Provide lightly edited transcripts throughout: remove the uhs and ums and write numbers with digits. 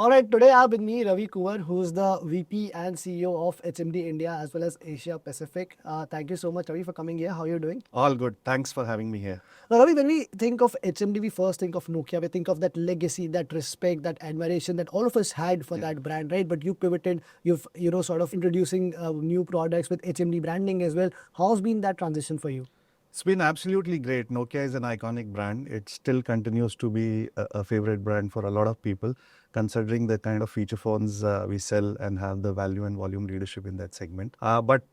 All right, today I have with me Ravi Kunwar, who's the VP and CEO of HMD India as well as Asia Pacific. Thank you so much, Ravi, for coming here. How are you doing? All good. Thanks for having me here. Now, Ravi, when we think of HMD, we first think of Nokia. We think of that legacy, that respect, that admiration that all of us had for that brand, right? But you pivoted, you've, sort of introducing new products with HMD branding as well. How's been that transition for you? It's been absolutely great. Nokia is an iconic brand. It still continues to be a favorite brand for a lot of people, considering the kind of feature phones we sell and have the value and volume leadership in that segment. But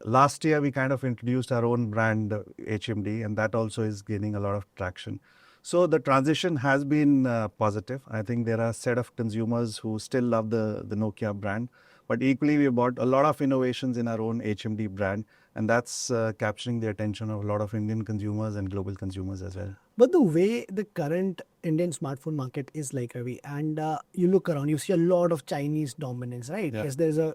last year, we kind of introduced our own brand, HMD, and that also is gaining a lot of traction. So the transition has been positive. I think there are a set of consumers who still love the Nokia brand. But equally, we bought a lot of innovations in our own HMD brand, and that's capturing the attention of a lot of Indian consumers and global consumers as well. But the way the current Indian smartphone market is like, Ravi, and you look around, you see a lot of Chinese dominance, right? Yeah. Yes, there's a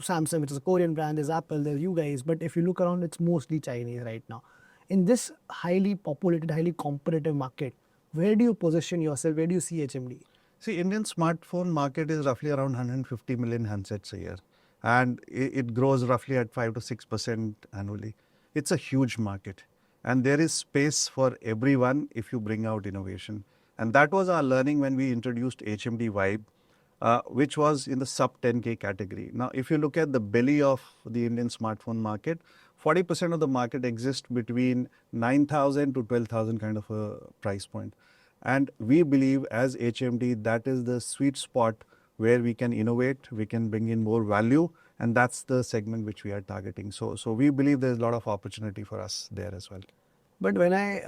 Samsung, which is a Korean brand, there's Apple, there's you guys, but if you look around, it's mostly Chinese right now. In this highly populated, highly competitive market, where do you position yourself? Where do you see HMD? See, Indian smartphone market is roughly around 150 million handsets a year, and it grows roughly at 5 to 6% annually. It's a huge market, and there is space for everyone if you bring out innovation. And that was our learning when we introduced HMD Vibe, which was in the sub 10K category. Now, if you look at the belly of the Indian smartphone market, 40% of the market exists between 9,000 to 12,000 kind of a price point. And we believe as HMD, that is the sweet spot where we can innovate, we can bring in more value, and that's the segment which we are targeting. So we believe there's a lot of opportunity for us there as well. But when I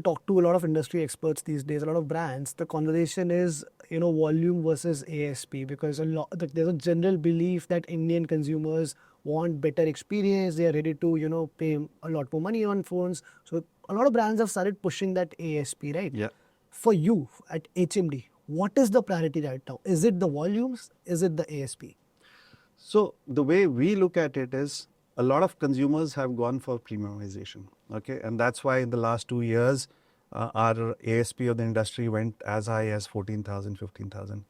talk to a lot of industry experts these days, a lot of brands, the conversation is volume versus ASP, because there's a general belief that Indian consumers want better experience. They are ready to pay a lot more money on phones. So a lot of brands have started pushing that ASP, right? Yeah. For you at HMD, what is the priority right now? Is it the volumes? Is it the ASP? So the way we look at it is a lot of consumers have gone for premiumization, okay, and that's why in the last 2 years our ASP of the industry went as high as 14,000, 15,000.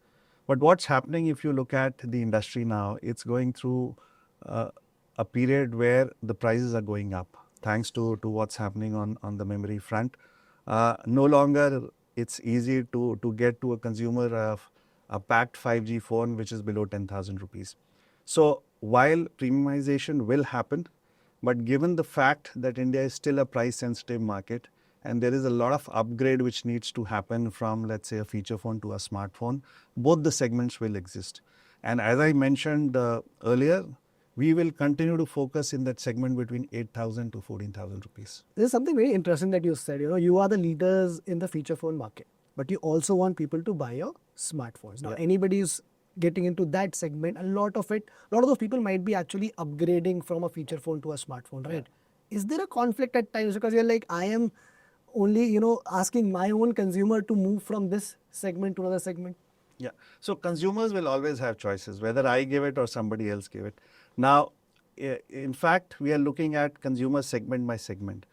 But what's happening if you look at the industry now, it's going through a period where the prices are going up thanks to what's happening on the memory front. No longer it's easy to get to a consumer of a packed 5G phone which is below 10,000 rupees. So while premiumization will happen, but given the fact that India is still a price sensitive market and there is a lot of upgrade which needs to happen from, let's say, a feature phone to a smartphone, both the segments will exist. And as I mentioned earlier, we will continue to focus in that segment between 8,000 to 14,000 rupees. There's something very interesting that you said. You are the leaders in the feature phone market, but you also want people to buy your smartphones. Now, anybody who's getting into that segment, a lot of those people might be actually upgrading from a feature phone to a smartphone, right? Is there a conflict at times because you're like, I am only, asking my own consumer to move from this segment to another segment? Yeah. So consumers will always have choices, whether I give it or somebody else give it. Now, in fact, we are looking at consumer segment by segment.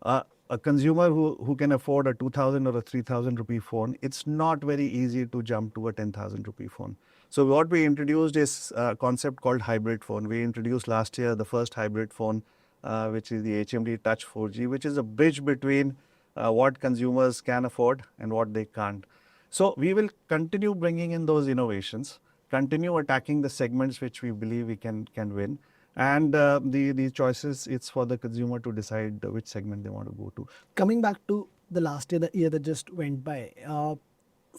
A consumer who can afford a 2,000 or a 3,000 rupee phone, it's not very easy to jump to a 10,000 rupee phone. So what we introduced is a concept called hybrid phone. We introduced last year the first hybrid phone, which is the HMD Touch 4G, which is a bridge between what consumers can afford and what they can't. So we will continue bringing in those innovations, continue attacking the segments which we believe we can win. And the choices, it's for the consumer to decide which segment they want to go to. Coming back to the last year, the year that just went by,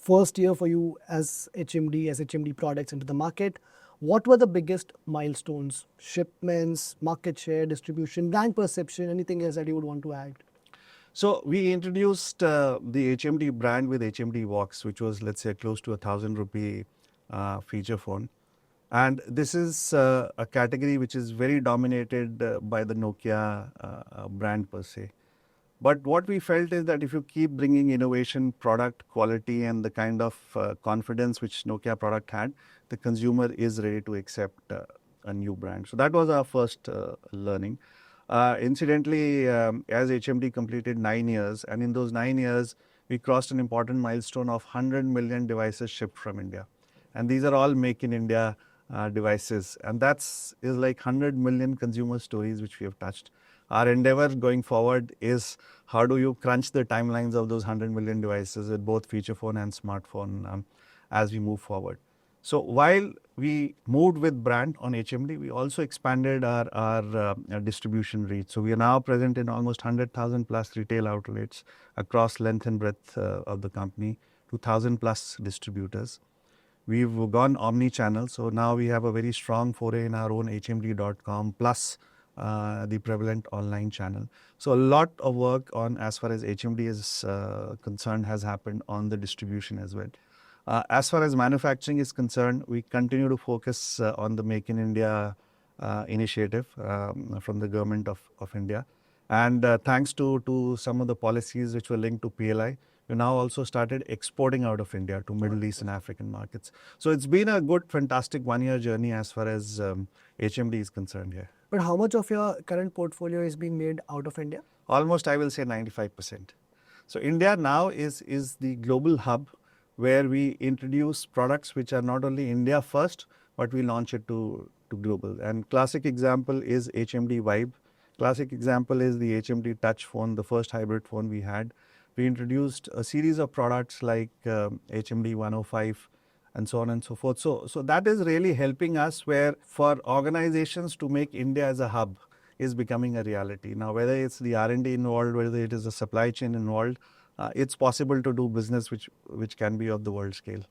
first year for you as HMD products into the market, what were the biggest milestones? Shipments, market share, distribution, brand perception, anything else that you would want to add? So we introduced the HMD brand with HMD Vox, which was, let's say, close to 1,000 rupee feature phone. And this is a category which is very dominated by the Nokia brand per se. But what we felt is that if you keep bringing innovation, product quality, and the kind of confidence which Nokia product had, the consumer is ready to accept a new brand. So that was our first learning. Incidentally, as HMD completed 9 years, and in those 9 years, we crossed an important milestone of 100 million devices shipped from India. and these are all make in India devices, and that's is like 100 million consumer stories which we have touched. Our endeavor going forward is how do you crunch the timelines of those 100 million devices with both feature phone and smartphone as we move forward. So while we moved with brand on HMD, we also expanded our distribution reach. So we are now present in almost 100,000 plus retail outlets across length and breadth of the company, 2,000 plus distributors. We've gone omni-channel, so now we have a very strong foray in our own hmd.com plus the prevalent online channel. So a lot of work on as far as HMD is concerned has happened on the distribution as well. As far as manufacturing is concerned, we continue to focus on the Make in India initiative from the government of India. And thanks to some of the policies which were linked to PLI, we now also started exporting out of India to Middle East and African markets. So it's been a good, fantastic 1 year journey as far as HMD is concerned here. But how much of your current portfolio is being made out of India? Almost, I will say 95%. So India now is the global hub where we introduce products which are not only India first, but we launch it to global. And classic example is HMD Vibe. Classic example is the HMD Touch phone, the first hybrid phone we had. We introduced a series of products like HMD 105 and so on and so forth. So that is really helping us where for organizations to make India as a hub is becoming a reality. Now, whether it's the R&D involved, whether it is a supply chain involved, it's possible to do business which can be of the world scale.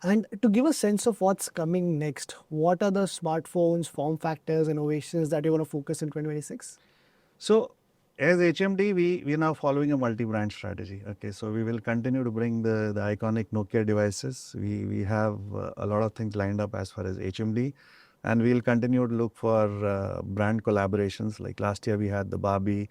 And to give a sense of what's coming next, what are the smartphones, form factors, innovations that you want to focus in 2026? So as HMD, we are now following a multi-brand strategy. Okay, so we will continue to bring the iconic Nokia devices. We have a lot of things lined up as far as HMD, and we'll continue to look for brand collaborations. Like last year, we had the Barbie,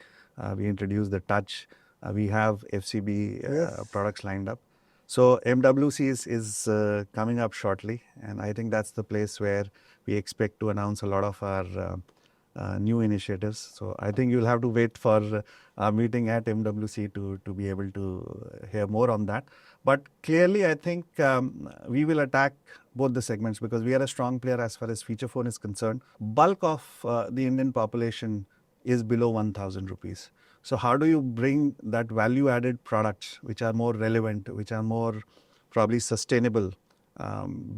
we introduced the Touch, we have FCB products lined up. So MWC is coming up shortly, and I think that's the place where we expect to announce a lot of our new initiatives. So I think you'll have to wait for our meeting at MWC to be able to hear more on that. But clearly, I think we will attack both the segments because we are a strong player as far as feature phone is concerned. Bulk of the Indian population is below 1,000 rupees. So how do you bring that value added products which are more relevant, which are more probably sustainable?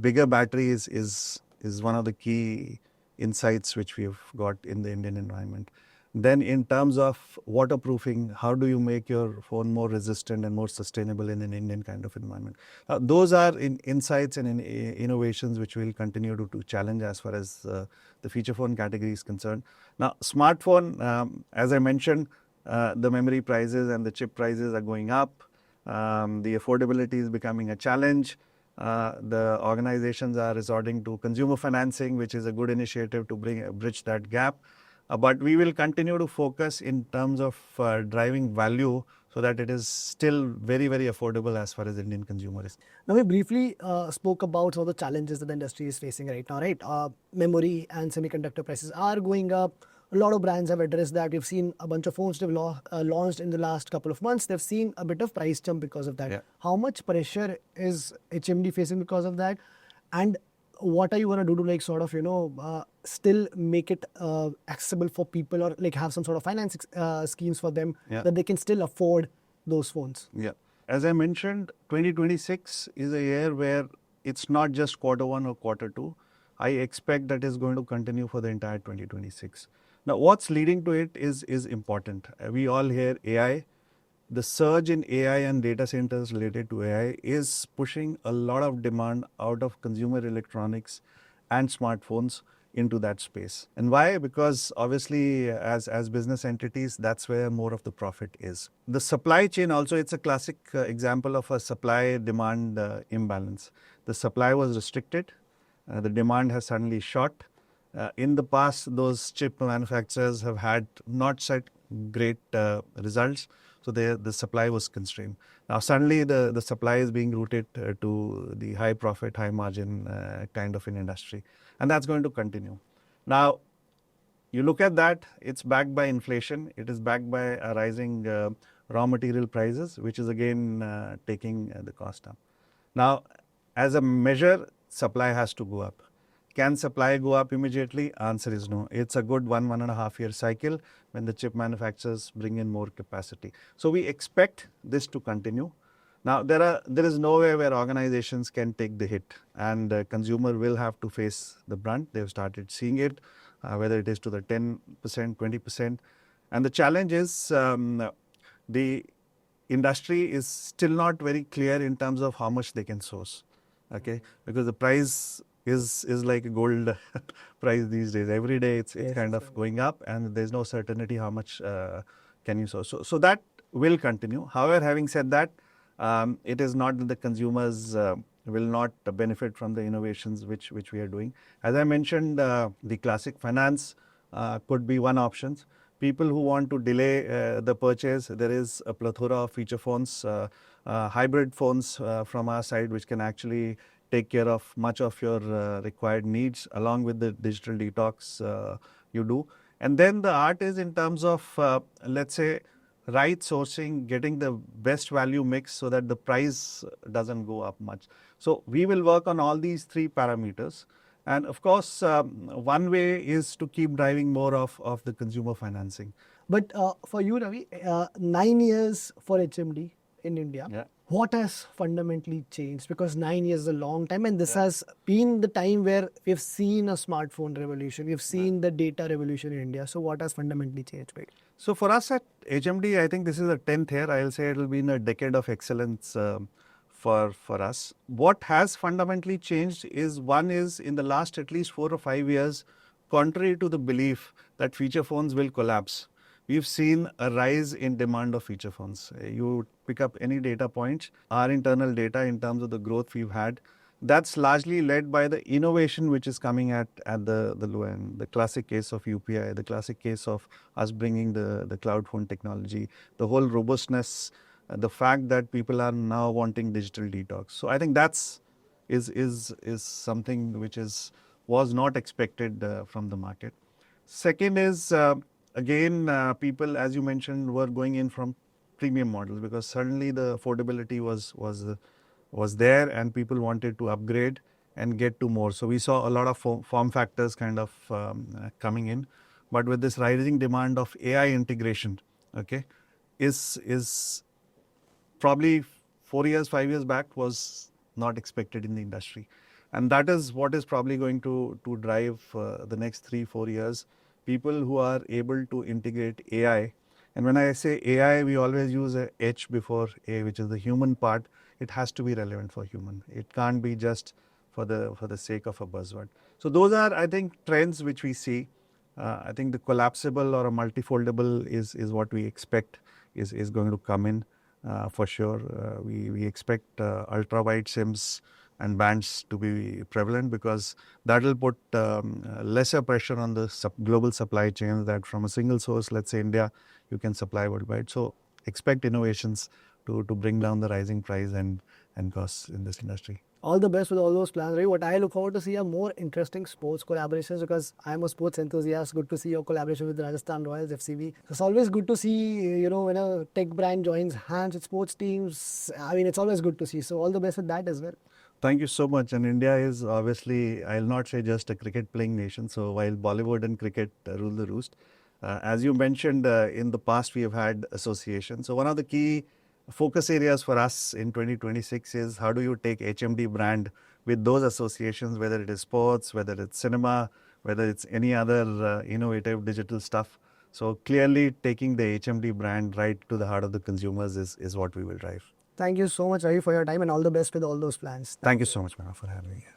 Bigger batteries is one of the key insights which we have got in the Indian environment. Then in terms of waterproofing, how do you make your phone more resistant and more sustainable in an Indian kind of environment? Those are insights and innovations which we'll continue to challenge as far as the feature phone category is concerned. Now, smartphone, as I mentioned, the memory prices and the chip prices are going up. The affordability is becoming a challenge. The organizations are resorting to consumer financing, which is a good initiative to bridge that gap. But we will continue to focus in terms of driving value so that it is still very, very affordable as far as Indian consumer is. Now, we briefly spoke about some of the challenges that the industry is facing right now, right? Memory and semiconductor prices are going up. A lot of brands have addressed that. We've seen a bunch of phones they've launched in the last couple of months. They've seen a bit of price jump because of that. Yeah. How much pressure is HMD facing because of that? And what are you going to do to like sort of, still make it accessible for people or like have some sort of finance schemes for them that they can still afford those phones? Yeah. As I mentioned, 2026 is a year where it's not just Q1 or Q2. I expect that is going to continue for the entire 2026. Now, what's leading to it is important. We all hear AI. The surge in AI and data centers related to AI is pushing a lot of demand out of consumer electronics and smartphones into that space. And why? Because obviously as business entities, that's where more of the profit is. The supply chain also, it's a classic example of a supply demand imbalance. The supply was restricted. The demand has suddenly shot. In the past, those chip manufacturers have had not such great results. So the supply was constrained. Now suddenly the supply is being routed to the high profit, high margin kind of an industry. And that's going to continue. Now, you look at that, it's backed by inflation. It is backed by a rising raw material prices, which is again taking the cost up. Now, as a measure, supply has to go up. Can supply go up immediately? Answer is no. It's a good 1.5 year cycle when the chip manufacturers bring in more capacity. So we expect this to continue. Now there is no way where organizations can take the hit, and consumer will have to face the brunt. They've started seeing it, whether it is to the 10%, 20%, and the challenge is the industry is still not very clear in terms of how much they can source. Okay, because the price is like a gold price these days. Every day it's Yes, kind it's of going up, and there's no certainty how much can you source. So that will continue. However, having said that, it is not that the consumers will not benefit from the innovations which we are doing. As I mentioned, the classic finance could be one option. People who want to delay the purchase, there is a plethora of feature phones, hybrid phones from our side, which can actually take care of much of your required needs, along with the digital detox you do. And then the art is in terms of, let's say, right sourcing, getting the best value mix so that the price doesn't go up much. So we will work on all these three parameters. And of course, one way is to keep driving more of the consumer financing. But for you, Ravi, 9 years for HMD in India. Yeah. What has fundamentally changed? Because 9 years is a long time, and this has been the time where we've seen a smartphone revolution, we've seen the data revolution in India. So, what has fundamentally changed? Right? So for us at HMD, I think this is the 10th year. I'll say it will be in a decade of excellence for us. What has fundamentally changed is, one is in the last at least 4 or 5 years, contrary to the belief that feature phones will collapse, we've seen a rise in demand of feature phones. You pick up any data points, our internal data in terms of the growth we've had, that's largely led by the innovation which is coming at the low end. The classic case of UPI, the classic case of us bringing the cloud phone technology, the whole robustness, the fact that people are now wanting digital detox. So I think that's is something which was not expected from the market. Second is again people, as you mentioned, were going in from premium models because suddenly the affordability was there and people wanted to upgrade and get to more. So we saw a lot of form factors kind of coming in, but with this rising demand of AI integration, okay, is probably 4 years, 5 years back was not expected in the industry. And that is what is probably going to drive the next 3-4 years. People who are able to integrate AI. And when I say AI, we always use a H before A, which is the human part. It has to be relevant for human. It can't be just for the sake of a buzzword. So those are, I think, trends which we see. I think the collapsible or a multifoldable is what we expect is going to come in. For sure, we expect ultra wide SIMs and bands to be prevalent because that will put lesser pressure on the global supply chain, that from a single source, let's say India, you can supply worldwide. So expect innovations to bring down the rising price and costs in this industry. All the best with all those plans, Ravi. What I look forward to see are more interesting sports collaborations because I'm a sports enthusiast. Good to see your collaboration with Rajasthan Royals, FCB. It's always good to see, when a tech brand joins hands with sports teams. I mean, it's always good to see. So all the best with that as well. Thank you so much. And India is obviously, I'll not say just a cricket playing nation. So while Bollywood and cricket rule the roost, as you mentioned, in the past we have had associations. So one of the key focus areas for us in 2026 is how do you take HMD brand with those associations, whether it is sports, whether it's cinema, whether it's any other innovative digital stuff. So clearly taking the HMD brand right to the heart of the consumers is what we will drive. Thank you so much, Ravi, for your time and all the best with all those plans. Thank you so much, Mara, for having me here.